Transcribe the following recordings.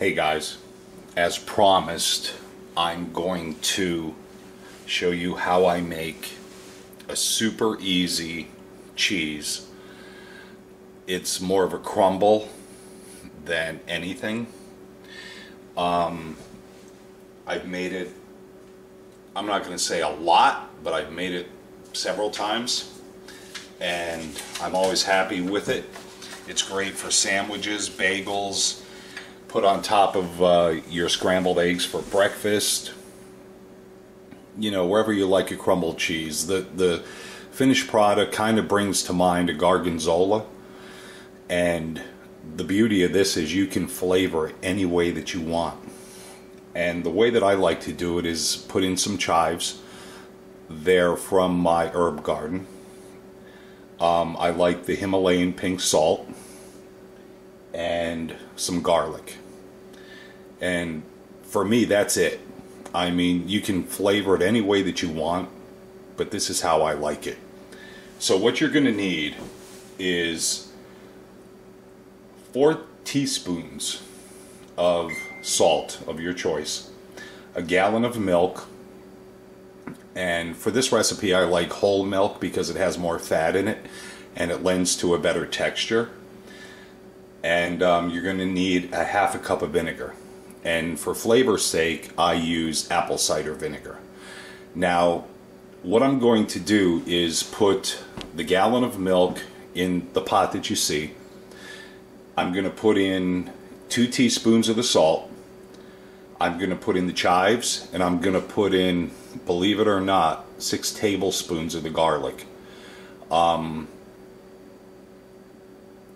Hey guys, as promised, I'm going to show you how I make a super easy cheese. It's more of a crumble than anything. I've made it, I'm not going to say a lot, but I've made it several times and I'm always happy with it. It's great for sandwiches, bagels, put on top of your scrambled eggs for breakfast. You know, wherever you like a crumbled cheese. The finished product kind of brings to mind a gorgonzola, and the beauty of this is you can flavor it any way that you want. And the way that I like to do it is put in some chives. They're from my herb garden. I like the Himalayan pink salt and some garlic. And for me, that's it. I mean, you can flavor it any way that you want, but this is how I like it. So what you're going to need is 4 teaspoons of salt of your choice, a gallon of milk, and for this recipe I like whole milk because it has more fat in it and it lends to a better texture. And you're going to need a half a cup of vinegar. And for flavor's sake, I use apple cider vinegar. Now, what I'm going to do is put the gallon of milk in the pot that you see. I'm going to put in 2 teaspoons of the salt. I'm going to put in the chives, and I'm going to put in, believe it or not, 6 tablespoons of the garlic.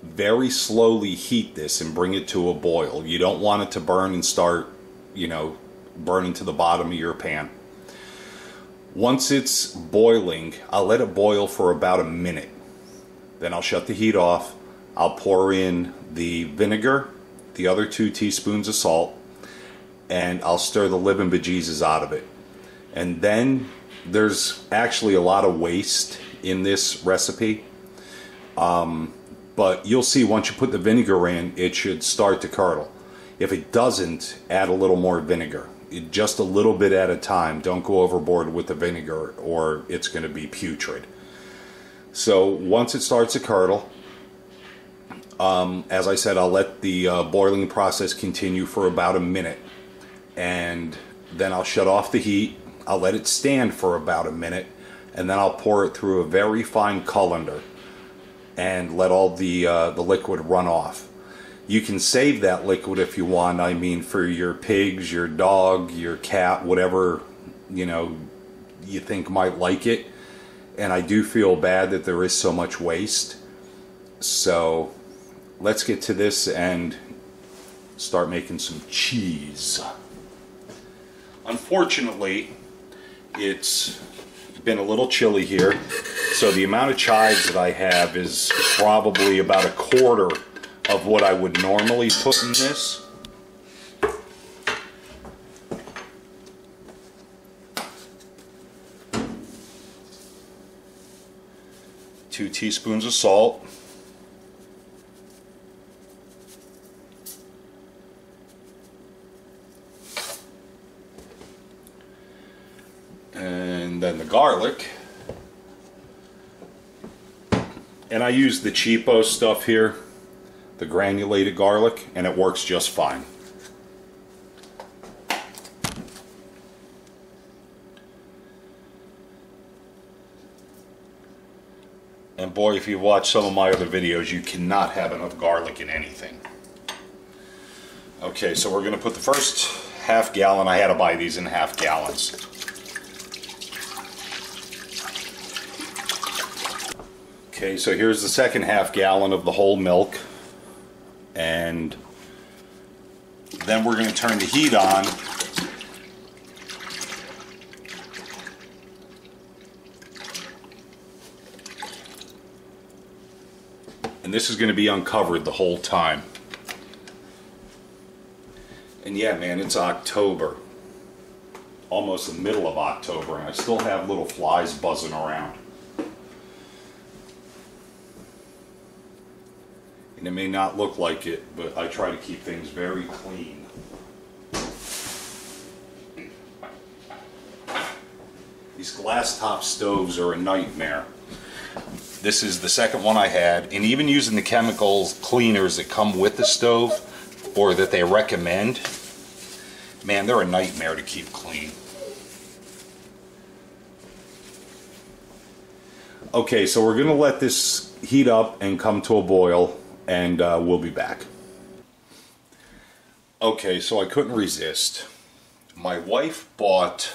Very slowly heat this and bring it to a boil. You don't want it to burn and start, you know, burning to the bottom of your pan. Once it's boiling, I'll let it boil for about a minute. Then I'll shut the heat off. I'll pour in the vinegar, the other 2 teaspoons of salt, and I'll stir the living bejesus out of it. And then there's actually a lot of waste in this recipe. But you'll see once you put the vinegar in, it should start to curdle. If it doesn't, add a little more vinegar. Just a little bit at a time. Don't go overboard with the vinegar or it's going to be putrid. So once it starts to curdle, as I said, I'll let the boiling process continue for about a minute. And then I'll shut off the heat. I'll let it stand for about a minute. And then I'll pour it through a very fine colander and let all the liquid run off. You can save that liquid if you want. I mean, for your pigs, your dog, your cat, whatever, you know, you think might like it. And I do feel bad that there is so much waste. So let's get to this and start making some cheese. Unfortunately, it's been a little chilly here, so the amount of chives that I have is probably about a quarter of what I would normally put in this. Two teaspoons of salt. And then the garlic. And I use the cheapo stuff here, the granulated garlic, and it works just fine. And boy, if you watch some of my other videos, you cannot have enough garlic in anything. Okay, so we're going to put the first half gallon. I had to buy these in half gallons. Okay, so here's the second half gallon of the whole milk, and then we're going to turn the heat on and this is going to be uncovered the whole time. And yeah, man, it's October, almost the middle of October, and I still have little flies buzzing around. And it may not look like it, but I try to keep things very clean. These glass top stoves are a nightmare. This is the second one I had, and even using the chemicals cleaners that come with the stove or that they recommend, man, they're a nightmare to keep clean. Okay, so we're gonna let this heat up and come to a boil, and we'll be back. Okay, so I couldn't resist. My wife bought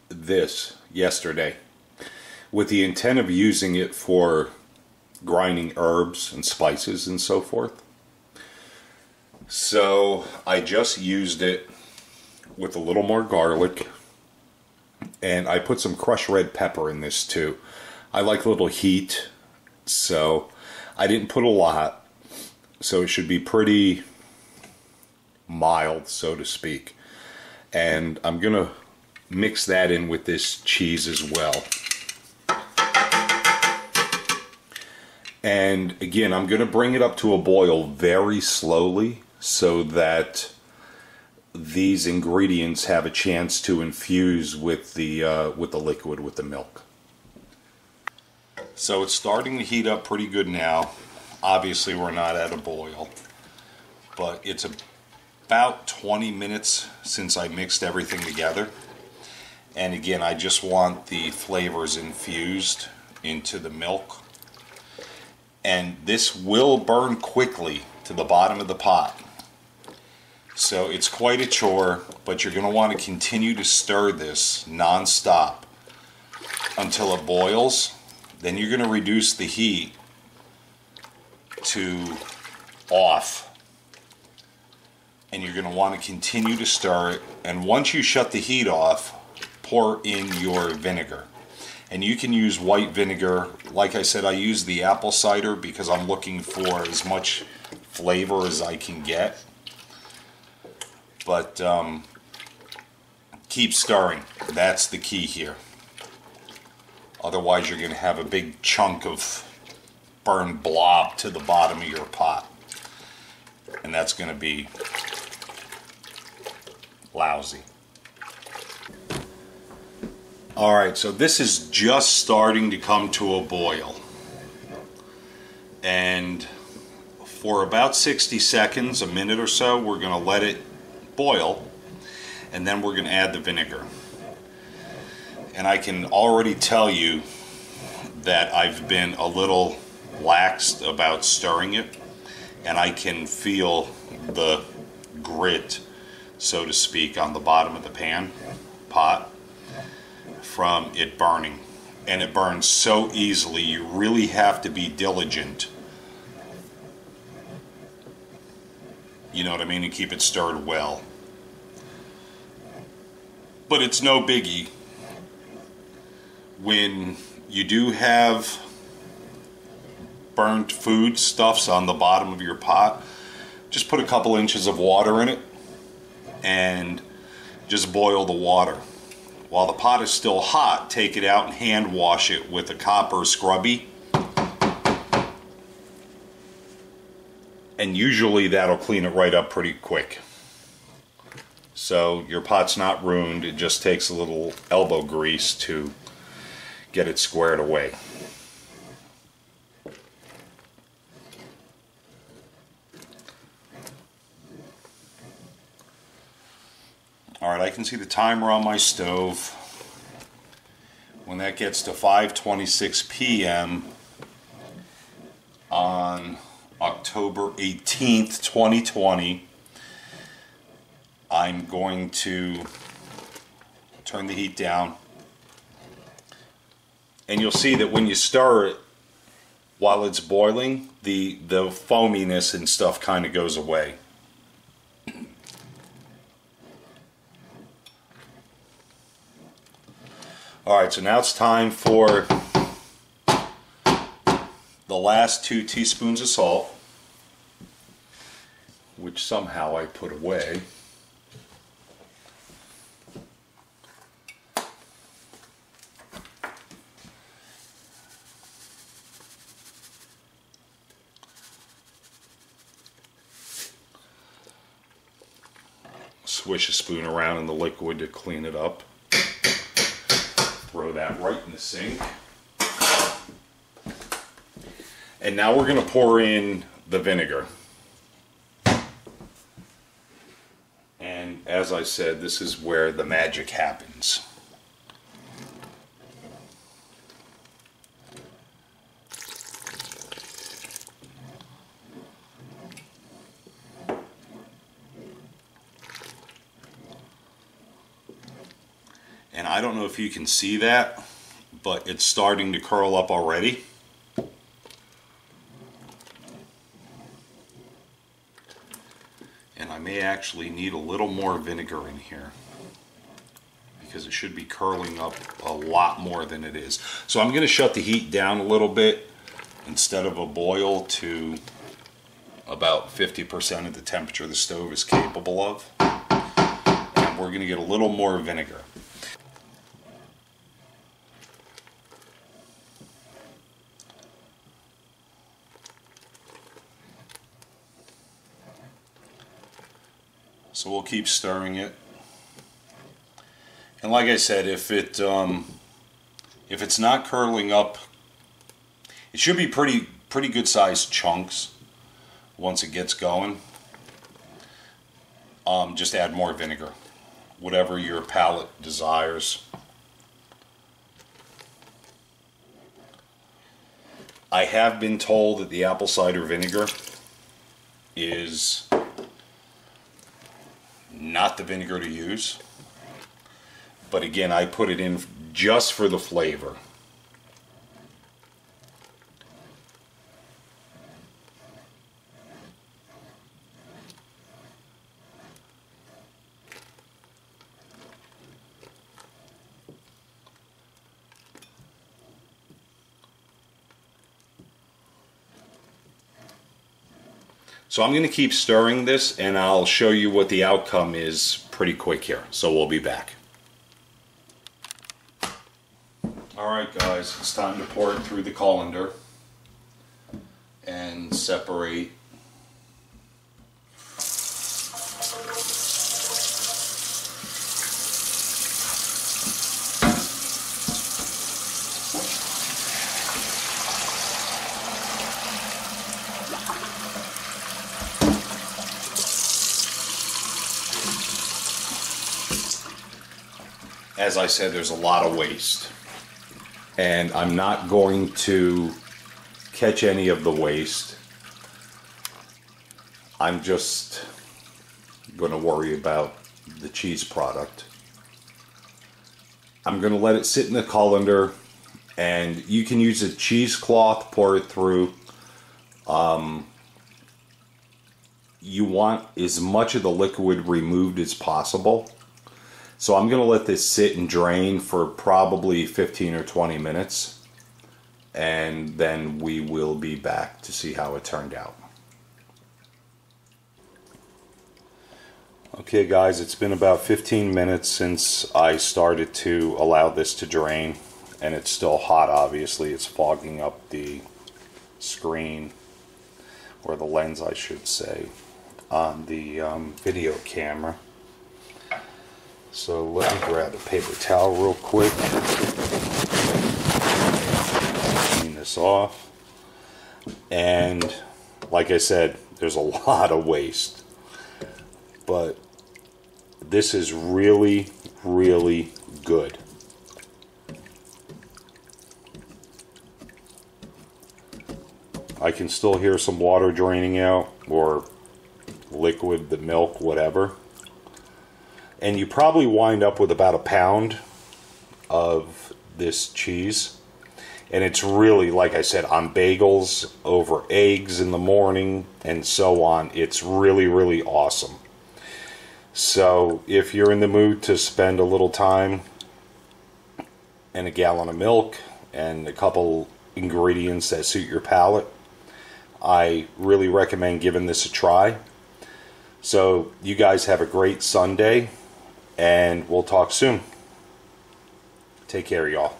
this yesterday with the intent of using it for grinding herbs and spices and so forth. So I just used it with a little more garlic, and I put some crushed red pepper in this too. I like a little heat, so I didn't put a lot, so it should be pretty mild, so to speak. And I'm gonna mix that in with this cheese as well. And again, I'm going to bring it up to a boil very slowly so that these ingredients have a chance to infuse with the liquid, with the milk. So it's starting to heat up pretty good now. Obviously, we're not at a boil, but it's about 20 minutes since I mixed everything together. And again, I just want the flavors infused into the milk. And this will burn quickly to the bottom of the pot. So it's quite a chore, but you're going to want to continue to stir this non-stop until it boils. Then you're going to reduce the heat to off. And you're going to want to continue to stir it. And once you shut the heat off, pour in your vinegar. And you can use white vinegar. Like I said, I use the apple cider because I'm looking for as much flavor as I can get. But keep stirring. That's the key here. Otherwise, you're going to have a big chunk of burned blob to the bottom of your pot. And that's going to be lousy. Alright, so this is just starting to come to a boil. And for about 60 seconds, a minute or so, we're going to let it boil. And then we're going to add the vinegar. And I can already tell you that I've been a little laxed about stirring it. And I can feel the grit, so to speak, on the bottom of the pot. From it burning, and it burns so easily. You really have to be diligent, you know what I mean, and keep it stirred well. But it's no biggie when you do have burnt food stuffs on the bottom of your pot. Just put a couple inches of water in it and just boil the water. While the pot is still hot, take it out and hand wash it with a copper scrubby. And usually that'll clean it right up pretty quick. So your pot's not ruined, it just takes a little elbow grease to get it squared away. Alright, I can see the timer on my stove. When that gets to 5:26 p.m. on October 18th, 2020, I'm going to turn the heat down. And you'll see that when you stir it while it's boiling, the foaminess and stuff kind of goes away. Alright, so now it's time for the last 2 teaspoons of salt, which somehow I put away. swish a spoon around in the liquid to clean it up. Throw that right in the sink. And now we're going to pour in the vinegar. And as I said, this is where the magic happens. And I don't know if you can see that, but it's starting to curl up already. And I may actually need a little more vinegar in here, because it should be curling up a lot more than it is. So I'm going to shut the heat down a little bit, instead of a boil, to about 50% of the temperature the stove is capable of. And we're going to get a little more vinegar. So we'll keep stirring it. And like I said, if it's not curling up, it should be pretty good sized chunks once it gets going. Just add more vinegar, whatever your palate desires. I have been told that the apple cider vinegar is not the vinegar to use, but again, I put it in just for the flavor. So I'm going to keep stirring this, and I'll show you what the outcome is pretty quick here. So we'll be back. Alright guys, it's time to pour it through the colander and separate as I said, there's a lot of waste, and I'm not going to catch any of the waste. I'm just going to worry about the cheese product. I'm going to let it sit in the colander, and you can use a cheesecloth, pour it through. You want as much of the liquid removed as possible. So I'm going to let this sit and drain for probably 15 or 20 minutes, and then we will be back to see how it turned out. Okay guys, it's been about 15 minutes since I started to allow this to drain, and it's still hot. Obviously it's fogging up the screen, or the lens I should say, on the video camera. So let me grab a paper towel real quick, clean this off. And like I said, there's a lot of waste, but this is really, really good. I can still hear some water draining out, or liquid, the milk, whatever. And you probably wind up with about a pound of this cheese. And it's really, like I said, on bagels, over eggs in the morning, and so on. It's really, really awesome. So if you're in the mood to spend a little time and a gallon of milk and a couple ingredients that suit your palate, I really recommend giving this a try. So you guys have a great Sunday, and we'll talk soon. Take care, y'all.